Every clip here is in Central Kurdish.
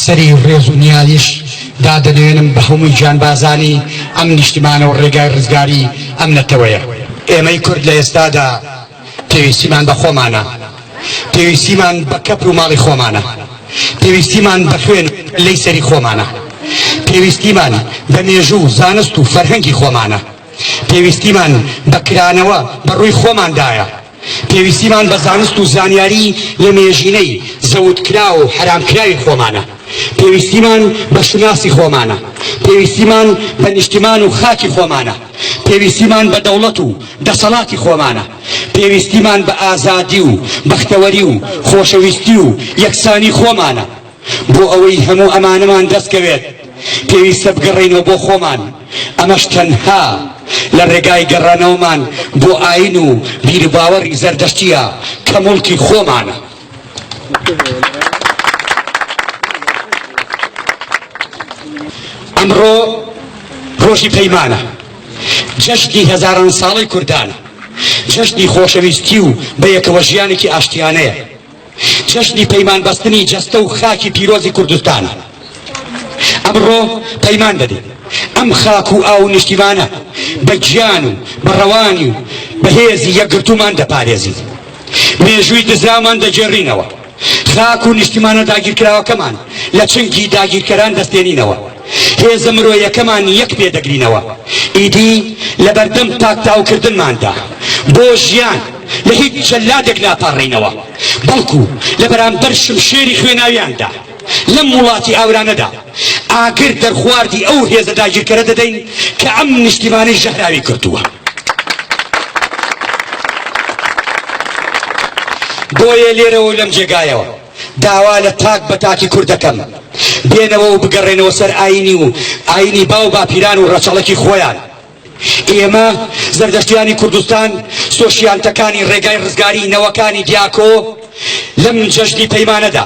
سەری ڕێز و نیالیش دادەنوێنم بە هەمووی جانبازانی ئەم نیشتیمانە و ڕێگای ڕزگاری ئەم نەتەوەیە. ئێمەی کورد لە ئێستادا پێویستیمان بە خۆمانە، پێویستیمان بە کەپر و ماڵی خۆمانە، پێویستیمان بە خوێن لەی سەری خۆمانە، پێویستیمان بە مێژوو زانست و فەرهەنگی خۆمانە، پێویستیمان بە کرانەوە بە ڕووی خۆماندایە، پێویستیمان بە زانست و زانیاری لە مێژینەی زەوتکرا و حرامکراوی خۆمانە، پێویستیمان بە شناسی خۆمانە، پێویستیمان بە نیشتیمان و خاکی خۆمانە، پێویستیمان بە دەوڵەت و دەسەڵاتی خۆمانە، پێویستیمان بە ئازادی و بەختەوەری و خۆشەویستی و یەکسانی خۆمانە. بۆ ئەوەی هەموو ئەمانەمان دەستکەوێت پێویستە بگەڕێنەوە بۆ خۆمان. ئەمەش تەنها لە ڕێگای گەڕانەوەمان بۆ ئاین و بیرباوەڕی زەردەشتیە کە موڵکی خۆمانە. ئەمڕۆ ڕۆژی پەیمانە، جەژنی هەزاران ساڵەی کوردانە، جەژنی خۆشەویستی و بە یەکەوە ژیانێکی ئاشتیانەیە، جەژنی پەیمان بەستنی جەستە و خاکی پیرۆزی کوردستانە. ئەمڕۆ پەیمان دەدەین ئەم خاک و ئاو نیشتیمانە بە گیان و بە ڕەوانی و بە هێزی یەکگرتومان دەپارێزین، مێژووی دزرامان دەجێڕینەوە، خاک و نیشتیمانە داگیرکراوەکەمان لە چنگی داگیرکەران دەستێنینەوە، هێزە مرۆیەکەمان یەک پێدەگرینەوە، ئیدی لە بەردەم تاکتاوکردنماندا بۆ ژیان لە هیچ جەلادێک ناپاڕێینەوە، بەڵکو لە بەرامبەر شمشێری خوێناویاندا لەم وڵاتی ئاورانەدا ئاگر دەرخواردی ئەو هێزە داگیرکەرە دەدەین کە ئەم نیشتیمانەی ژەهراوی کردووە. بۆیە لێرەوە لەم جێگایەوە داوا لە تاک بە تاکی کوردەکەم بێنەوە و بگەڕێنەوە سەر ئاینی باو باپیران و ڕەچەڵەکی خۆیان. ئێمە زەردەشتیانی کوردستان سۆشیالتەکانی ڕێگای ڕزگاری نەوەکانی دیاکۆ لەم جەژنی پەیمانەدا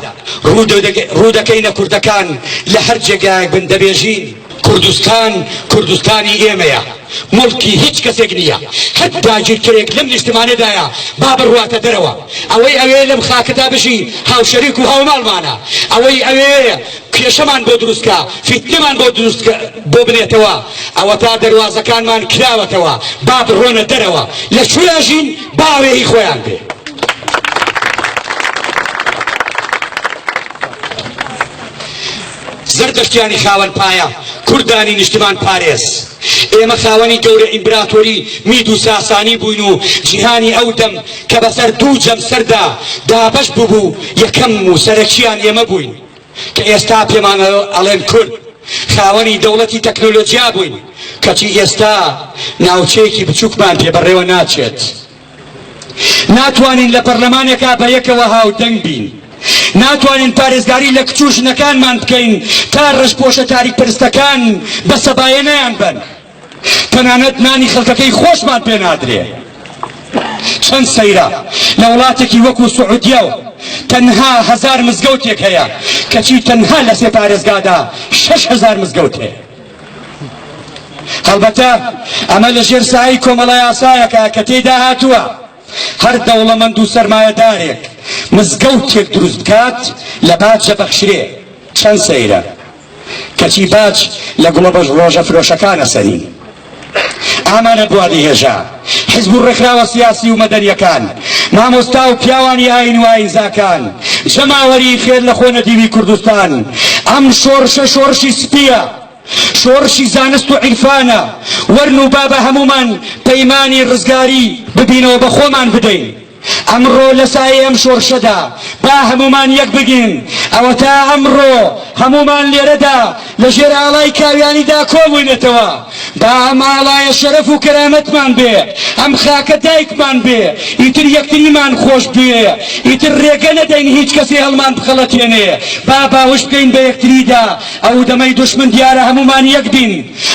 ڕوو دەکەینە کوردەکان لە هەر جێگایەک بن دەبێژین کوردستان کوردستانی ئێمەیە، مڵکی هیچ کەسێک نییە، هەر داگیرکەرێک لەم نیشتیمانەدایە با بڕواتە دەرەوە. ئەوەی ئەوێ لەم خاکەدا بژی هاوشەریک و هاوماڵمانە، ئەوەی ئەوێ کێشەمان بۆ دروستکە، فیتنەمان بۆ بنێتەوە، ئەوە تا دەواازەکانمان کراوەتەوە با بڕۆنە دەرەوە، لەکوێ ژین باوێهی خۆیان بێ. زەردەشتیانی خاوەن پایە، کوردانی نیشتیمان پارێز، ئێمە خاوەنی گەورە ئیمپراتۆری مید و ساسانی بووین و جیهانی ئەو دەم کە بەسەر دوو جەم سەردا دابەش بوو یەکەم و سەرەکیان ئێمە بووین کە ئێستا پێمان ئەڵێن کورد. خاوەنی دەوڵەتی تەکنۆلۆجیا بووین کەچی ئێستا ناوچەیەکی بچووکمان پێبەڕێوە ناچێت. ناتوانین لە پەرلەمانێکا بە یەکەوە هاودەنگ بین، ناتوانین پارێزگاری لە کچ و ژنەکانمان بکەین تا ڕژپۆشە تاریک پەرستەکان بە سەبایە نەیان بن، تەنانەت نانی خەڵکەکەی خۆشمان پێ نادرێ. چەند سەیرە لە وڵاتێکی وەکو سعودیەوە تەنها 1000 مزگەوتێک هەیە کەچی تەنها لە 3 پارێزگادا 6000 مزگەوت هەیە. هەڵبەتە ئەمە لە ژێر سایەی کۆمەڵای ئاسایەکە کە تێیدا هاتووە هەر دەوڵەمەند و سەرمایەدارێک مزگەوتێک دروست بکات لە باجە بەخشرێ. چەند سەیرە کەچی باج لە گوڵە بە ڕۆژە فرۆشەکانە سەرین. ئامانە بوادی هێژا حیزب و ڕێکخراوە سیاسی و مەدەنیەکان، مامۆستا و پیاوانی ئاین و ئاینزاکان، جەماوەری خێر لە خۆ نەدیوی کوردستان، ئەم شۆڕشە شۆڕشی سپیە، شۆڕشی زانست و عیرفانە. وەرن و با بە هەمومان پەیمانی ڕزگاری ببینەوە بە خۆمان بدەین. ئەمڕۆ لە سایە ئەم شۆڕشەدا با هەمومان یەک بگین، ئەوە تا ئەمڕۆ هەمومان لێرەدا لە ژێر ئاڵای کاویانیدا کۆبووینەتەوە. با ئەم ئاڵایە شەرەف و کەرامەتمان بێ، ئەم خاکە دایکمان بێ، ئیتر یەکتریمان خۆش بێ، ئیتر ڕێگە نەدەین هیچ کەسێ هەڵمان بخەڵەتێنێ. با باوش بکەین بە یەکتریدا، ئەو دەمەی دوشمن دیارە هەمومان یەک بین،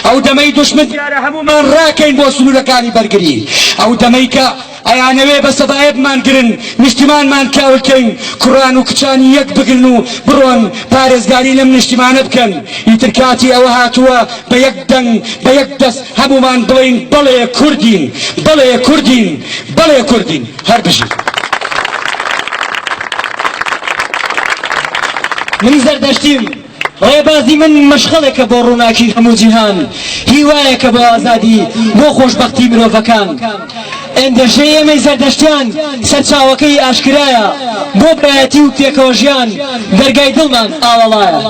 ئەو دەمەی دوشمن دیارە هەمومان ڕاکەین بۆ سنوورەکانی بەرگری، ئەو دەمەی کە ئەیانەوێ بە سەبایەتمان گرن، نیشتیمانمان کاولکەین، کوڕان و کچانی یەک بگرن و بڕۆن پارێزگاری لەم نیشتیمانە بکەن. ئیتر کاتی ئەوە هاتووە بە یەک دەنگ بە یەک دەست هەمومان بڵێین بەڵێ کوردین، بەڵێ کوردین، بەڵێ کوردین، هەر بژین. من زەردەشتیم، ڕێبازی من مەشغەڵێکە بۆ ڕووناکی هەموو جیهان هیوایەکە بۆ ئازادی بۆ خۆشبەختی مرۆڤەکان ئێندەشەی ئێمەی زەردەشتیان سەرچاوەکەی ئاشکرایە بۆ برایەتی و پێکەوە ژیان دەرگای دڵمان ئاوەڵایە